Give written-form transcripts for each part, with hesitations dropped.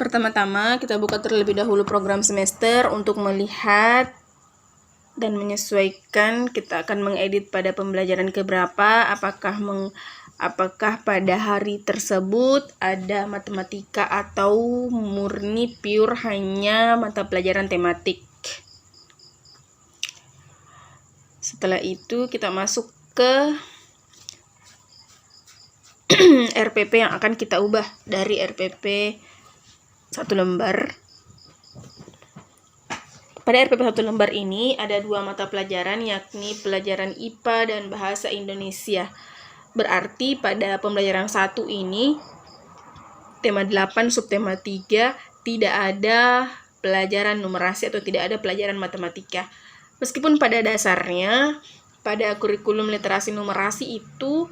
Pertama-tama kita buka terlebih dahulu program semester untuk melihat dan menyesuaikan. Kita akan mengedit pada pembelajaran keberapa, apakah pada hari tersebut ada matematika atau murni pure hanya mata pelajaran tematik. Setelah itu kita masuk ke RPP yang akan kita ubah dari RPP 1 lembar. Pada RPP 1 lembar ini ada 2 mata pelajaran, yakni pelajaran IPA dan Bahasa Indonesia. Berarti pada pembelajaran 1 ini, tema 8 subtema 3, tidak ada pelajaran numerasi atau tidak ada pelajaran matematika. Meskipun pada dasarnya, pada kurikulum literasi numerasi itu,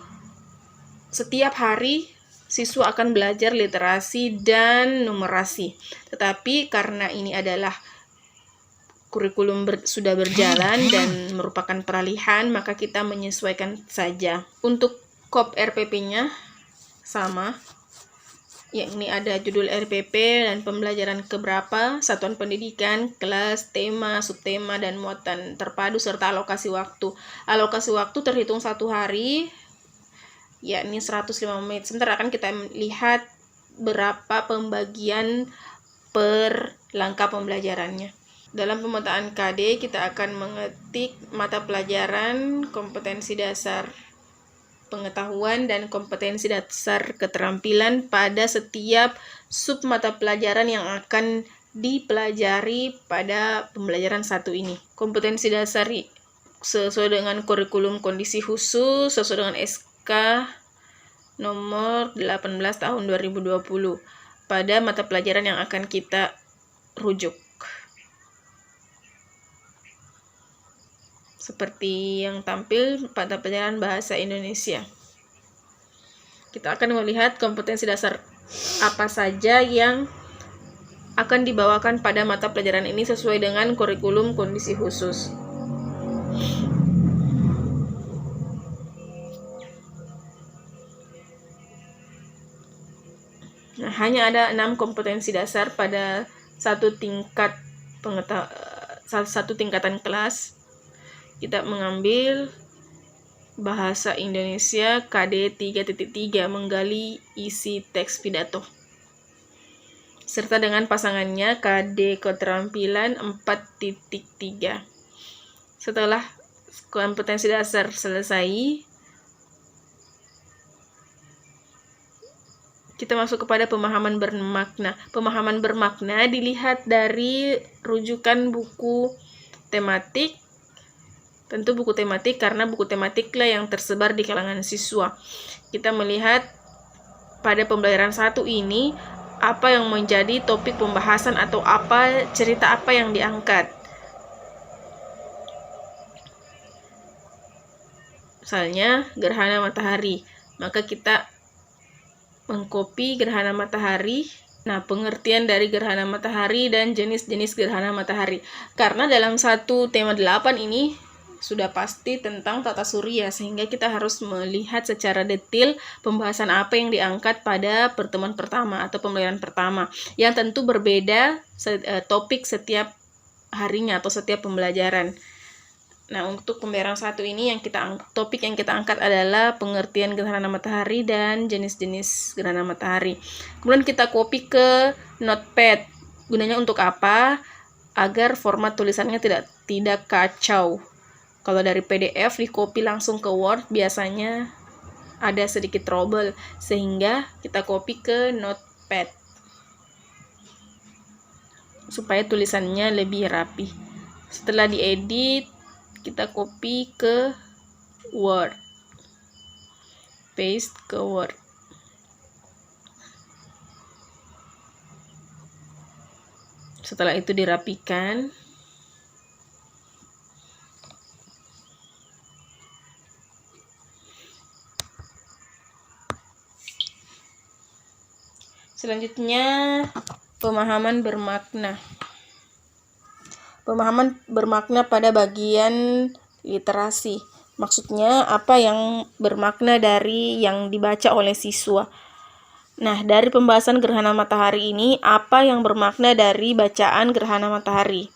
setiap hari siswa akan belajar literasi dan numerasi. Tetapi karena ini adalah kurikulum sudah berjalan dan merupakan peralihan, maka kita menyesuaikan saja. Untuk kop RPP-nya sama, yakni ada judul RPP dan pembelajaran keberapa, satuan pendidikan, kelas, tema, subtema, dan muatan terpadu, serta alokasi waktu. Alokasi waktu terhitung 1 hari, yakni 105 menit. Sebentar akan kita lihat berapa pembagian per langkah pembelajarannya. Dalam pemetaan KD, kita akan mengetik mata pelajaran kompetensi dasar pengetahuan dan kompetensi dasar keterampilan pada setiap sub mata pelajaran yang akan dipelajari pada pembelajaran 1 ini. Kompetensi dasar sesuai dengan kurikulum kondisi khusus, sesuai dengan SK nomor 18 tahun 2020 pada mata pelajaran yang akan kita rujuk. Seperti yang tampil pada pelajaran Bahasa Indonesia. Kita akan melihat kompetensi dasar apa saja yang akan dibawakan pada mata pelajaran ini sesuai dengan kurikulum kondisi khusus. Nah, hanya ada 6 kompetensi dasar pada satu tingkatan kelas. Kita mengambil Bahasa Indonesia KD 3.3, menggali isi teks pidato, serta dengan pasangannya KD keterampilan 4.3. Setelah kompetensi dasar selesai, kita masuk kepada pemahaman bermakna. Pemahaman bermakna dilihat dari rujukan buku tematik. Tentu buku tematik, karena buku tematiklah yang tersebar di kalangan siswa. Kita melihat pada pembelajaran 1 ini, apa yang menjadi topik pembahasan atau cerita apa yang diangkat. Misalnya, gerhana matahari. Maka kita mengcopy gerhana matahari. Nah, pengertian dari gerhana matahari dan jenis-jenis gerhana matahari. Karena dalam satu tema 8 ini sudah pasti tentang tata surya, sehingga kita harus melihat secara detail pembahasan apa yang diangkat pada pertemuan pertama atau pembelajaran pertama, yang tentu berbeda topik setiap harinya atau setiap pembelajaran. Nah, untuk pembelajaran 1 ini topik yang kita angkat adalah pengertian gerhana matahari dan jenis-jenis gerhana matahari. Kemudian kita copy ke notepad. Gunanya untuk apa? Agar format tulisannya tidak kacau. Kalau dari PDF di copy langsung ke Word biasanya ada sedikit trouble, sehingga kita copy ke notepad supaya tulisannya lebih rapi. Setelah diedit, kita copy ke Word, paste ke Word. Setelah itu dirapikan. Selanjutnya, pemahaman bermakna. Pemahaman bermakna pada bagian literasi. Maksudnya, apa yang bermakna dari yang dibaca oleh siswa. Nah, dari pembahasan gerhana matahari ini, apa yang bermakna dari bacaan gerhana matahari?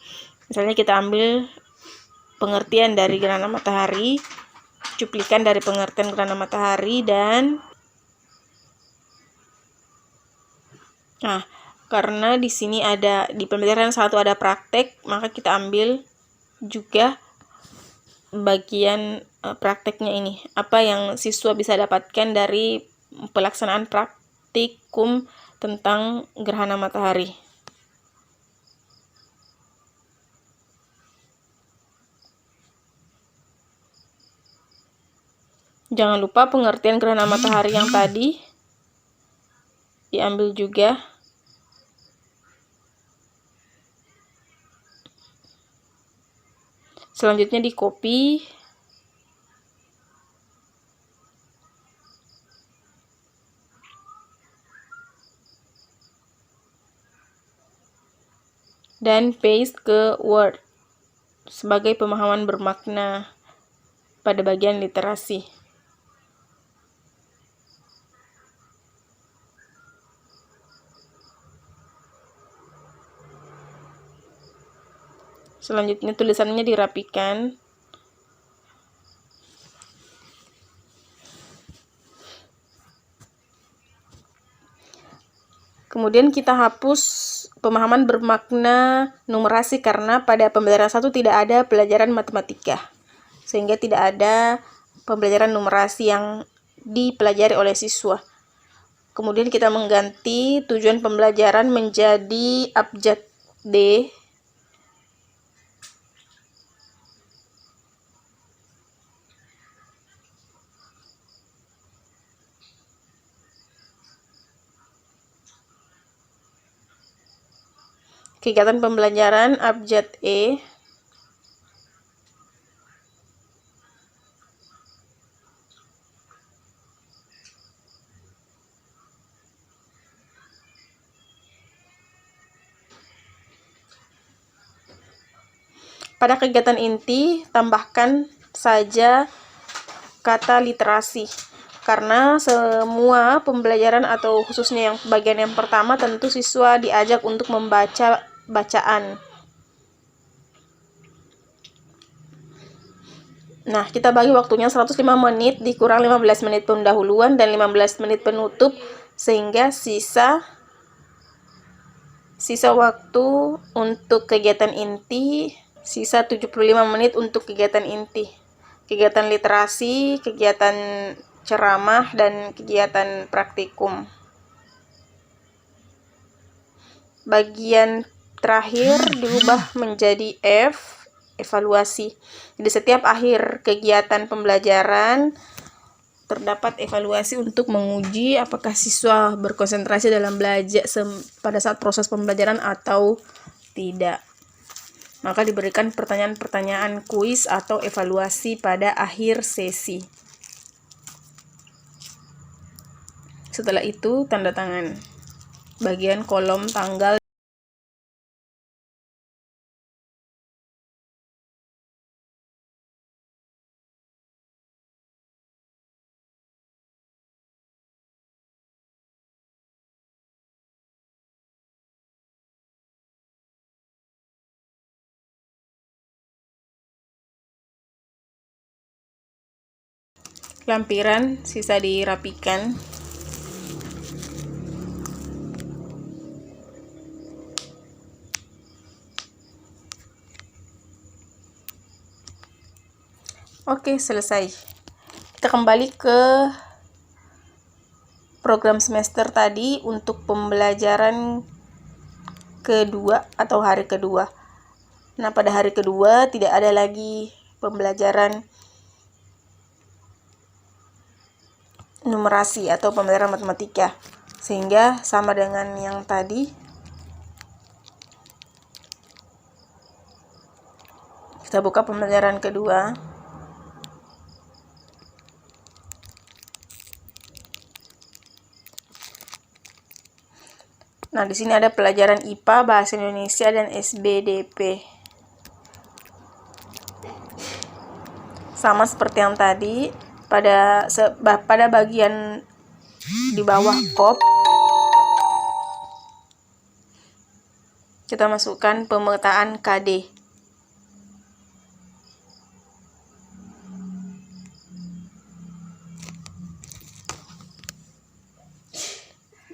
Misalnya kita ambil pengertian dari gerhana matahari, cuplikan dari pengertian gerhana matahari, dan karena di sini ada di pembelajaran 1 ada praktek, maka kita ambil juga bagian prakteknya ini. Apa yang siswa bisa dapatkan dari pelaksanaan praktikum tentang gerhana matahari. Jangan lupa pengertian gerhana matahari yang tadi diambil juga. Selanjutnya di copy. Dan paste ke Word sebagai pemahaman bermakna pada bagian literasi. Selanjutnya tulisannya dirapikan. Kemudian kita hapus pemahaman bermakna numerasi karena pada pembelajaran 1 tidak ada pelajaran matematika. Sehingga tidak ada pembelajaran numerasi yang dipelajari oleh siswa. Kemudian kita mengganti tujuan pembelajaran menjadi abjad D. Kegiatan pembelajaran abjad E. Pada kegiatan inti, tambahkan saja kata literasi. Karena semua pembelajaran atau khususnya yang bagian yang pertama tentu siswa diajak untuk membaca bacaan. Nah, kita bagi waktunya 105 menit dikurang 15 menit pendahuluan dan 15 menit penutup sehingga sisa waktu untuk kegiatan inti, sisa 75 menit untuk kegiatan inti. Kegiatan literasi, kegiatan ceramah, dan kegiatan praktikum. Bagian terakhir diubah menjadi F, evaluasi. Jadi setiap akhir kegiatan pembelajaran terdapat evaluasi untuk menguji apakah siswa berkonsentrasi dalam belajar pada saat proses pembelajaran atau tidak. Maka diberikan pertanyaan-pertanyaan kuis atau evaluasi pada akhir sesi. Setelah itu tanda tangan. Bagian kolom tanggal. Lampiran sisa dirapikan. Oke, selesai. Kita kembali ke program semester tadi untuk pembelajaran kedua atau hari kedua. Nah, pada hari kedua tidak ada lagi pembelajaran numerasi atau pembelajaran matematika, sehingga sama dengan yang tadi. Kita buka pembelajaran kedua. Nah, di sini ada pelajaran IPA, Bahasa Indonesia, dan SBDP. Sama seperti yang tadi, pada bagian di bawah kop Kita masukkan pemetaan KD.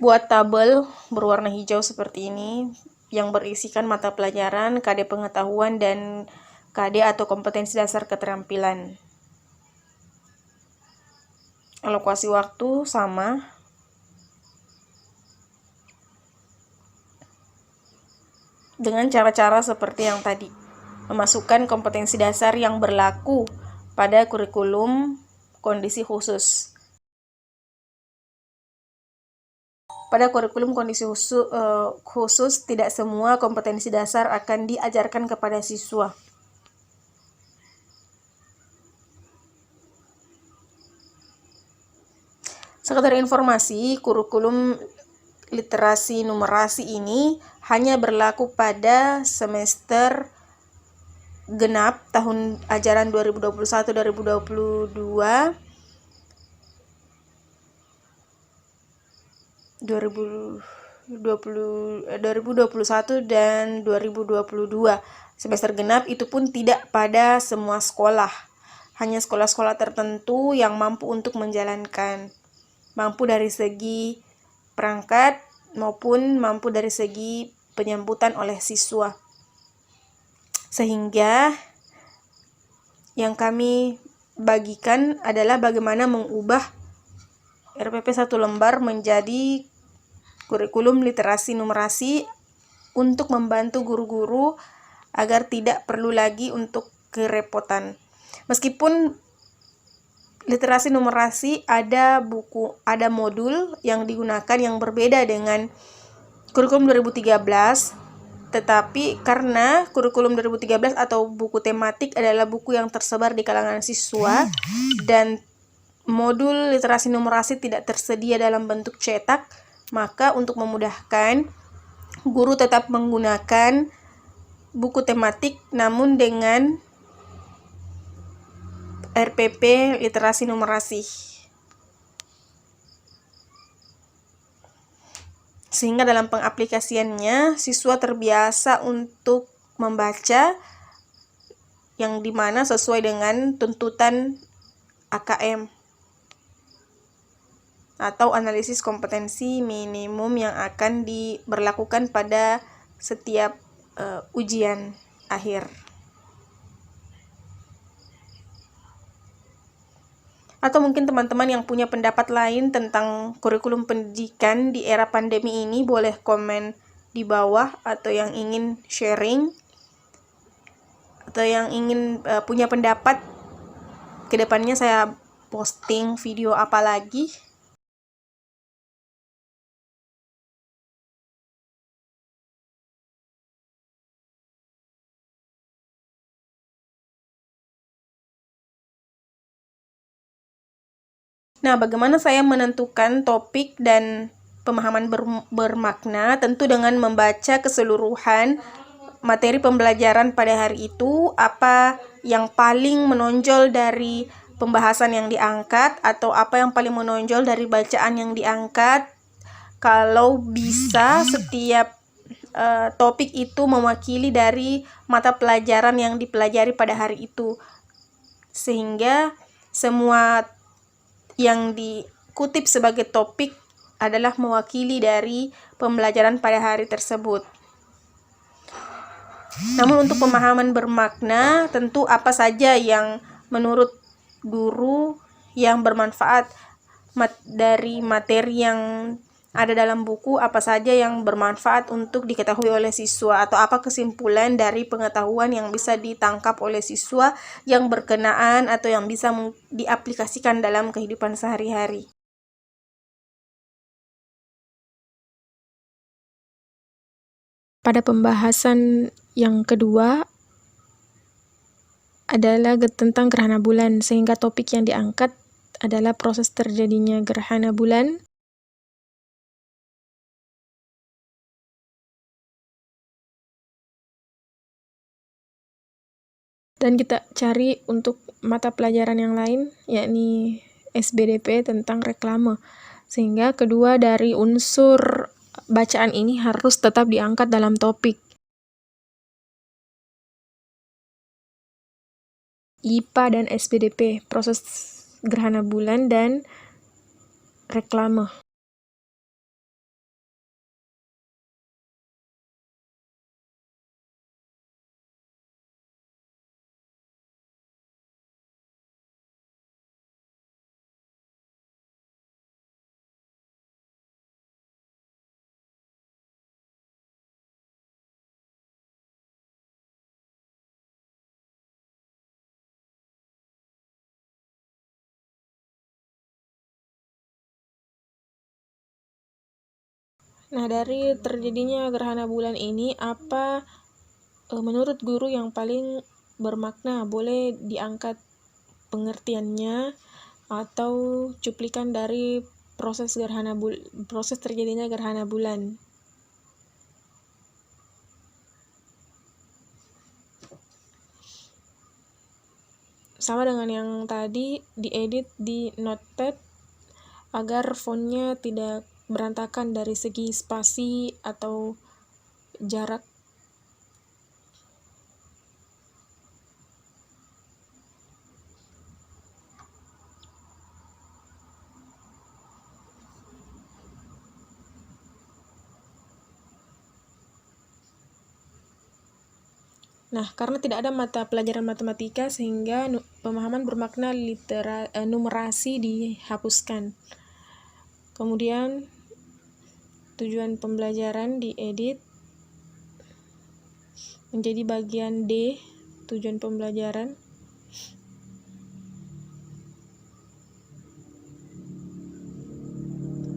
Buat tabel berwarna hijau seperti ini yang berisikan mata pelajaran, KD pengetahuan, dan KD atau kompetensi dasar keterampilan. Alokasi waktu sama. Dengan cara-cara seperti yang tadi. Memasukkan kompetensi dasar yang berlaku pada kurikulum kondisi khusus. Pada kurikulum kondisi khusus, tidak semua kompetensi dasar akan diajarkan kepada siswa. Sekedar informasi, kurikulum literasi numerasi ini hanya berlaku pada semester genap tahun ajaran 2021-2022, 2021 dan 2022. Semester genap itu pun tidak pada semua sekolah, hanya sekolah-sekolah tertentu yang mampu untuk menjalankan, mampu dari segi perangkat maupun mampu dari segi penyambutan oleh siswa. Sehingga yang kami bagikan adalah bagaimana mengubah RPP 1 lembar menjadi kurikulum literasi numerasi untuk membantu guru-guru agar tidak perlu lagi untuk kerepotan. Meskipun literasi numerasi ada modul yang digunakan yang berbeda dengan kurikulum 2013, tetapi karena kurikulum 2013 atau buku tematik adalah buku yang tersebar di kalangan siswa dan modul literasi numerasi tidak tersedia dalam bentuk cetak, maka untuk memudahkan, guru tetap menggunakan buku tematik namun dengan RPP literasi numerasi. Sehingga dalam pengaplikasiannya, siswa terbiasa untuk membaca yang dimana sesuai dengan tuntutan AKM atau analisis kompetensi minimum yang akan diberlakukan pada setiap ujian akhir. Atau mungkin teman-teman yang punya pendapat lain tentang kurikulum pendidikan di era pandemi ini boleh komen di bawah, atau yang ingin sharing atau yang ingin punya pendapat kedepannya saya posting video apa lagi. Nah, bagaimana saya menentukan topik dan pemahaman bermakna? Tentu dengan membaca keseluruhan materi pembelajaran pada hari itu, apa yang paling menonjol dari pembahasan yang diangkat, atau apa yang paling menonjol dari bacaan yang diangkat. Kalau bisa setiap topik itu mewakili dari mata pelajaran yang dipelajari pada hari itu, sehingga semua yang dikutip sebagai topik adalah mewakili dari pembelajaran pada hari tersebut. Namun untuk pemahaman bermakna, tentu apa saja yang menurut guru yang bermanfaat dari materi yang ada dalam buku, apa saja yang bermanfaat untuk diketahui oleh siswa, atau apa kesimpulan dari pengetahuan yang bisa ditangkap oleh siswa yang berkenaan atau yang bisa diaplikasikan dalam kehidupan sehari-hari. Pada pembahasan yang kedua adalah tentang gerhana bulan, sehingga topik yang diangkat adalah proses terjadinya gerhana bulan. Dan kita cari untuk mata pelajaran yang lain, yakni SBDP tentang reklame. Sehingga kedua dari unsur bacaan ini harus tetap diangkat dalam topik. IPA dan SPDP, proses gerhana bulan dan reklame. Nah, dari terjadinya gerhana bulan ini, apa menurut guru yang paling bermakna? Boleh diangkat pengertiannya atau cuplikan dari proses terjadinya gerhana bulan. Sama dengan yang tadi, diedit di Notepad agar fontnya tidak berantakan dari segi spasi atau jarak. Nah, karena tidak ada mata pelajaran matematika sehingga pemahaman bermakna numerasi dihapuskan. Kemudian tujuan pembelajaran diedit menjadi bagian D, tujuan pembelajaran.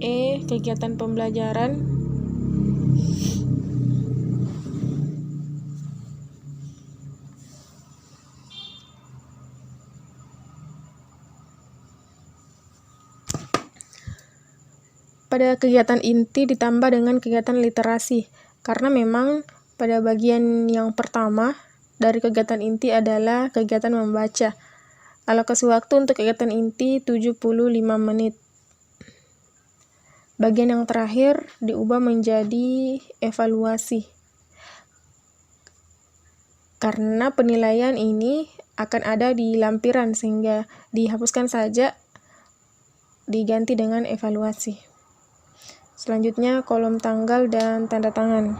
E, kegiatan pembelajaran. Pada kegiatan inti ditambah dengan kegiatan literasi, karena memang pada bagian yang pertama dari kegiatan inti adalah kegiatan membaca. Alokasi waktu untuk kegiatan inti 75 menit. Bagian yang terakhir diubah menjadi evaluasi. Karena penilaian ini akan ada di lampiran sehingga dihapuskan saja, diganti dengan evaluasi. Selanjutnya kolom tanggal dan tanda tangan.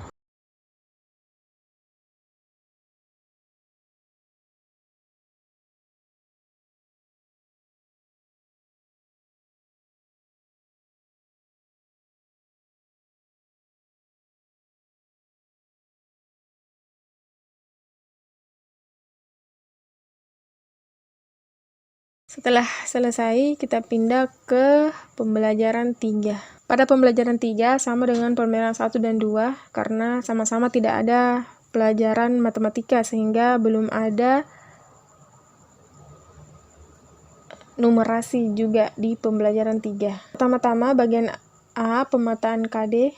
Setelah selesai, kita pindah ke pembelajaran 3. Pada pembelajaran 3 sama dengan pembelajaran 1 dan 2 karena sama-sama tidak ada pelajaran matematika sehingga belum ada numerasi juga di pembelajaran 3. Pertama-tama bagian A, pemetaan KD.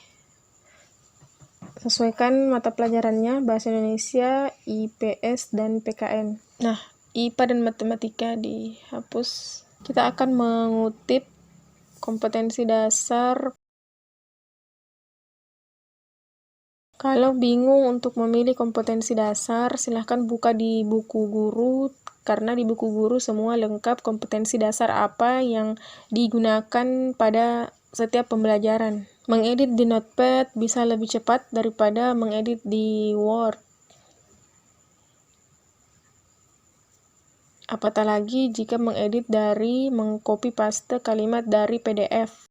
Sesuaikan mata pelajarannya, Bahasa Indonesia, IPS, dan PKN. Nah, IPA dan matematika dihapus. Kita akan mengutip kompetensi dasar. Kalau bingung untuk memilih kompetensi dasar, silahkan buka di buku guru, karena di buku guru semua lengkap kompetensi dasar apa yang digunakan pada setiap pembelajaran. Mengedit di Notepad bisa lebih cepat daripada mengedit di Word. Apatah lagi jika mengedit dari mengcopy paste kalimat dari PDF.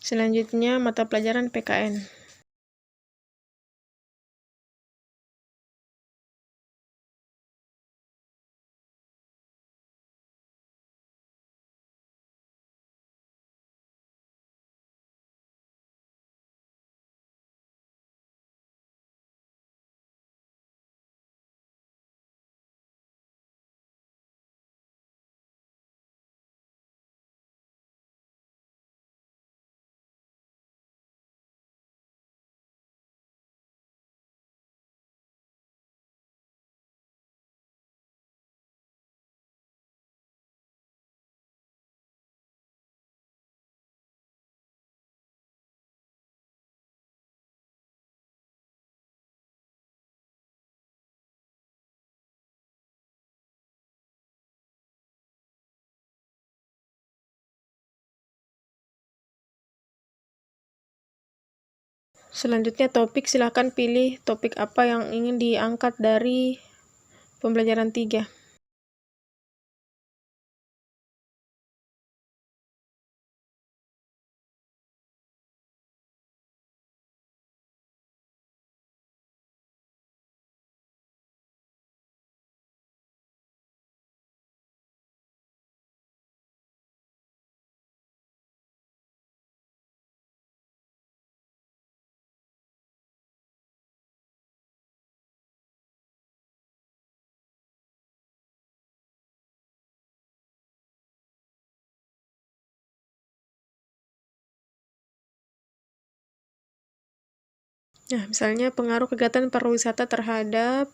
Selanjutnya mata pelajaran PKN. Selanjutnya topik, silakan pilih topik apa yang ingin diangkat dari pembelajaran 3. Nah, misalnya pengaruh kegiatan pariwisata terhadap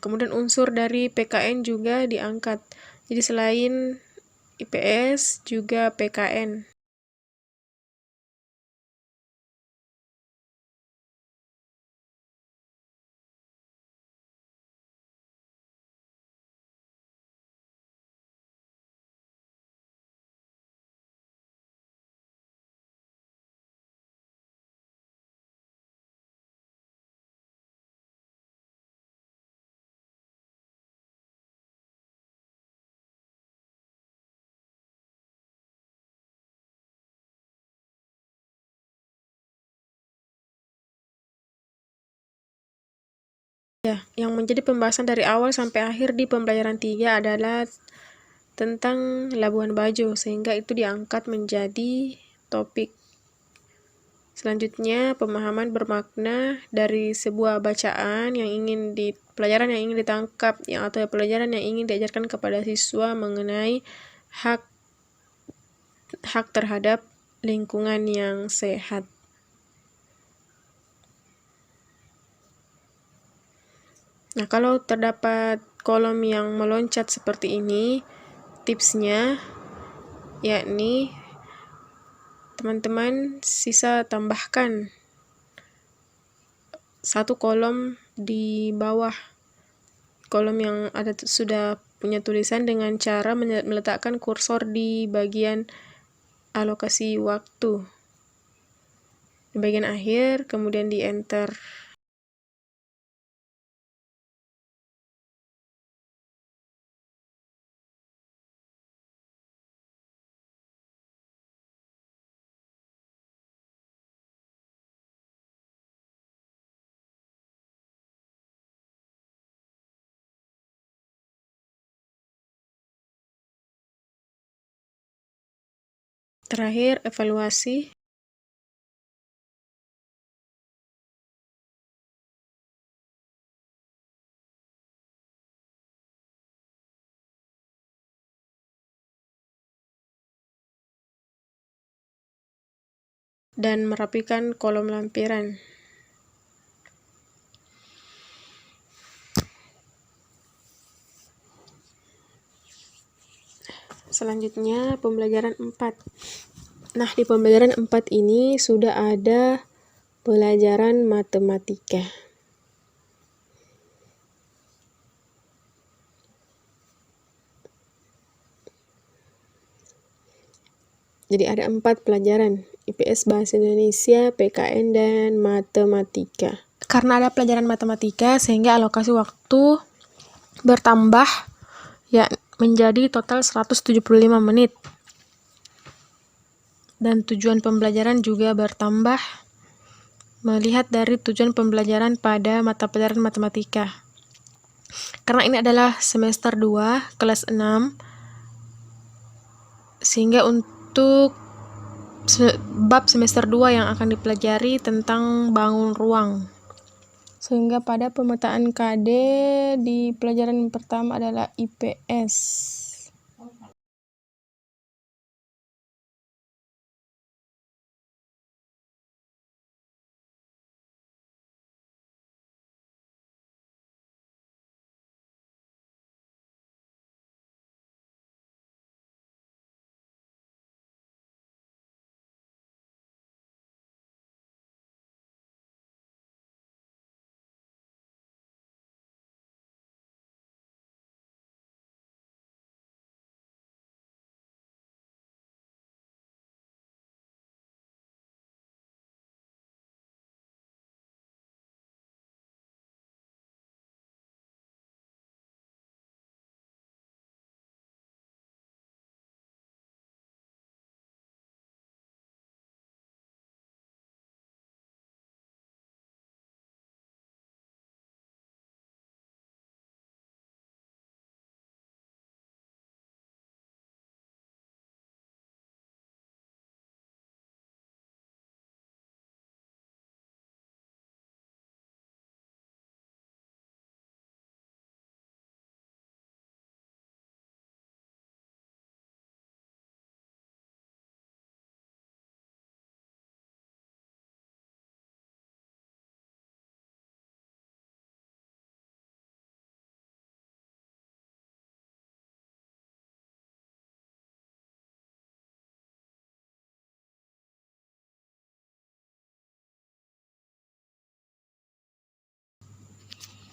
kemudian unsur dari PKN juga diangkat. Jadi selain IPS juga PKN. Ya, yang menjadi pembahasan dari awal sampai akhir di pembelajaran 3 adalah tentang Labuan Bajo, sehingga itu diangkat menjadi topik. Selanjutnya, pemahaman bermakna dari sebuah bacaan yang ingin pelajaran yang ingin ditangkap, atau pelajaran yang ingin diajarkan kepada siswa mengenai hak terhadap lingkungan yang sehat. Nah, kalau terdapat kolom yang meloncat seperti ini, tipsnya yakni teman-teman sisa tambahkan satu kolom di bawah kolom yang sudah punya tulisan dengan cara meletakkan kursor di bagian alokasi waktu di bagian akhir, kemudian di enter. Terakhir, evaluasi. Dan merapikan kolom lampiran. Selanjutnya, pembelajaran 4. Nah, di pembelajaran 4 ini sudah ada pelajaran matematika. Jadi ada 4 pelajaran, IPS, Bahasa Indonesia, PKN, dan matematika. Karena ada pelajaran matematika, sehingga alokasi waktu bertambah ya menjadi total 175 menit. Dan tujuan pembelajaran juga bertambah melihat dari tujuan pembelajaran pada mata pelajaran matematika. Karena ini adalah semester 2, kelas 6, sehingga untuk bab semester 2 yang akan dipelajari tentang bangun ruang. Sehingga pada pemetaan KD di pelajaran pertama adalah IPS.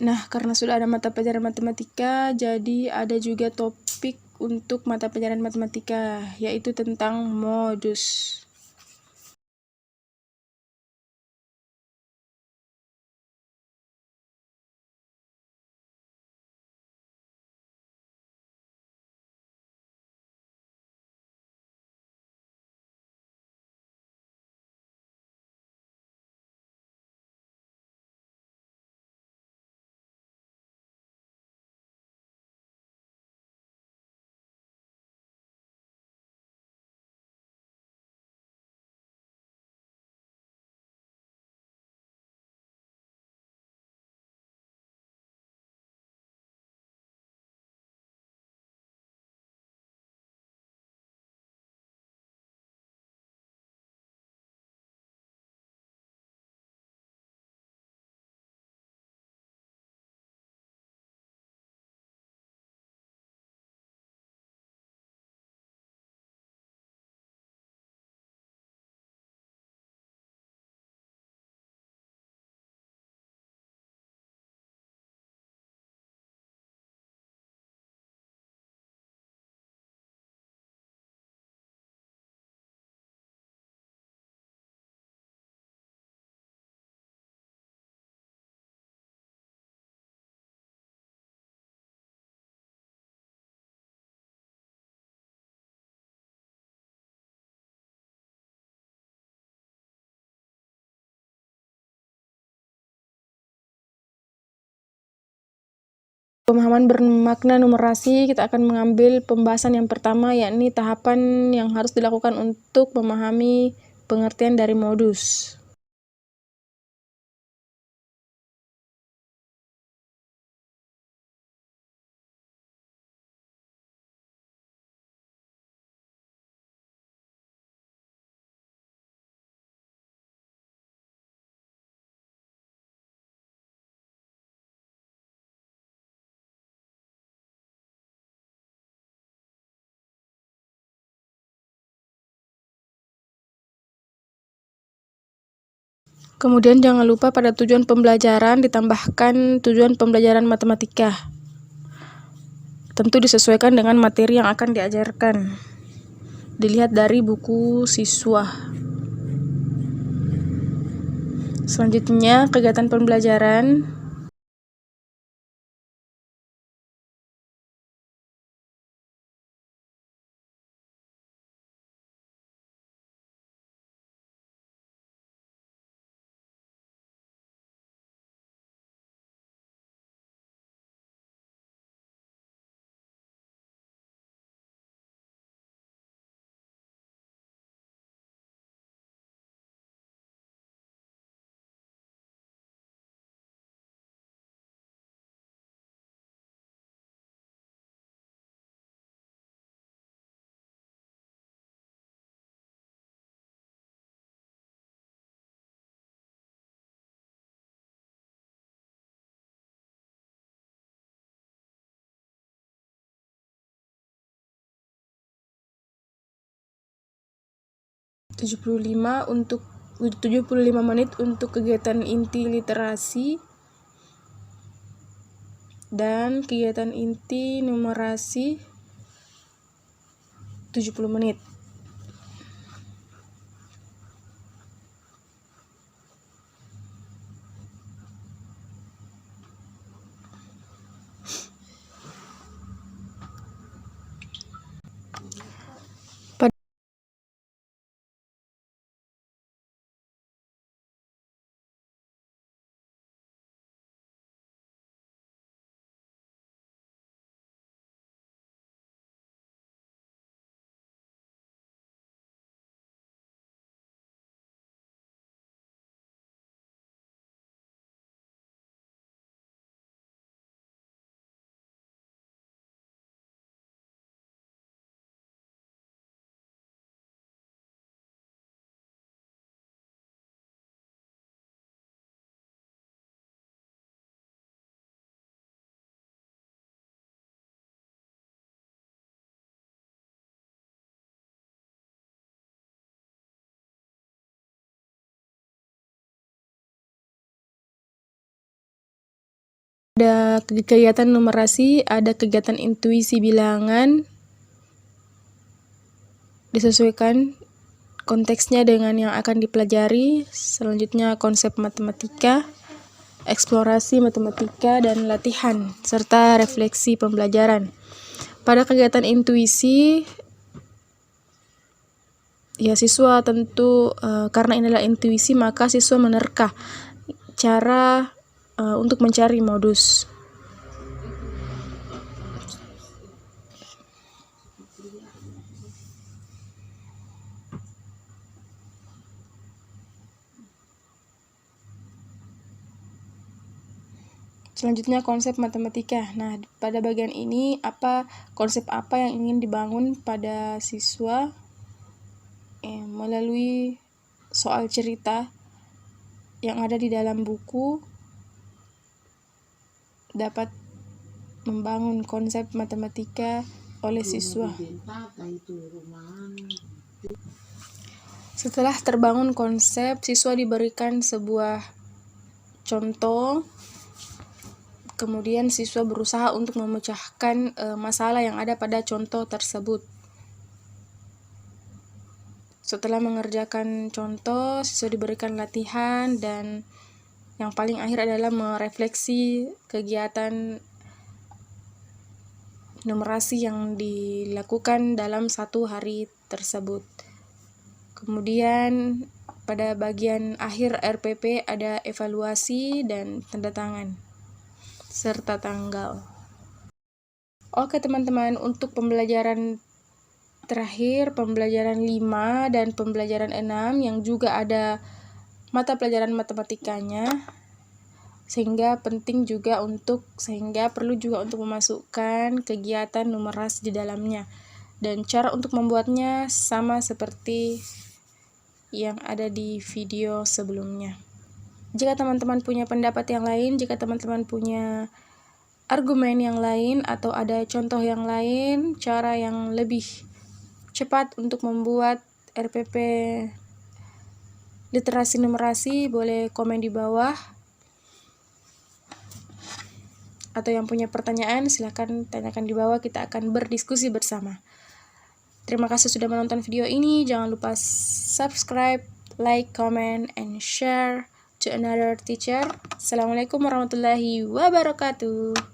Nah, karena sudah ada mata pelajaran matematika, jadi ada juga topik untuk mata pelajaran matematika, yaitu tentang modus. Pemahaman bermakna numerasi, kita akan mengambil pembahasan yang pertama, yakni tahapan yang harus dilakukan untuk memahami pengertian dari modus. Kemudian jangan lupa pada tujuan pembelajaran ditambahkan tujuan pembelajaran matematika. Tentu disesuaikan dengan materi yang akan diajarkan. Dilihat dari buku siswa. Selanjutnya, kegiatan pembelajaran. Tujuh puluh lima menit untuk kegiatan inti literasi dan kegiatan inti numerasi 70 menit. kegiatan numerasi, ada kegiatan intuisi bilangan, disesuaikan konteksnya dengan yang akan dipelajari. Selanjutnya konsep matematika, eksplorasi matematika, dan latihan, serta refleksi pembelajaran. Pada kegiatan intuisi, ya siswa tentu karena ini adalah intuisi, maka siswa menerka cara untuk mencari modus. Selanjutnya konsep matematika. Nah, pada bagian ini konsep apa yang ingin dibangun pada siswa melalui soal cerita yang ada di dalam buku dapat membangun konsep matematika oleh siswa. Setelah terbangun konsep, siswa diberikan sebuah contoh. Kemudian siswa berusaha untuk memecahkan masalah yang ada pada contoh tersebut. Setelah mengerjakan contoh, siswa diberikan latihan, dan yang paling akhir adalah merefleksi kegiatan numerasi yang dilakukan dalam satu hari tersebut. Kemudian pada bagian akhir RPP ada evaluasi dan tanda tangan serta tanggal. Oke teman-teman, untuk pembelajaran terakhir, pembelajaran 5 dan pembelajaran 6 yang juga ada mata pelajaran matematikanya, sehingga perlu juga untuk memasukkan kegiatan numerasi di dalamnya. Dan cara untuk membuatnya sama seperti yang ada di video sebelumnya. Jika teman-teman punya pendapat yang lain, jika teman-teman punya argumen yang lain, atau ada contoh yang lain, cara yang lebih cepat untuk membuat RPP literasi numerasi, boleh komen di bawah. Atau yang punya pertanyaan, silahkan tanyakan di bawah, kita akan berdiskusi bersama. Terima kasih sudah menonton video ini. Jangan lupa subscribe, like, comment, and share to another teacher. Assalamualaikum warahmatullahi wabarakatuh.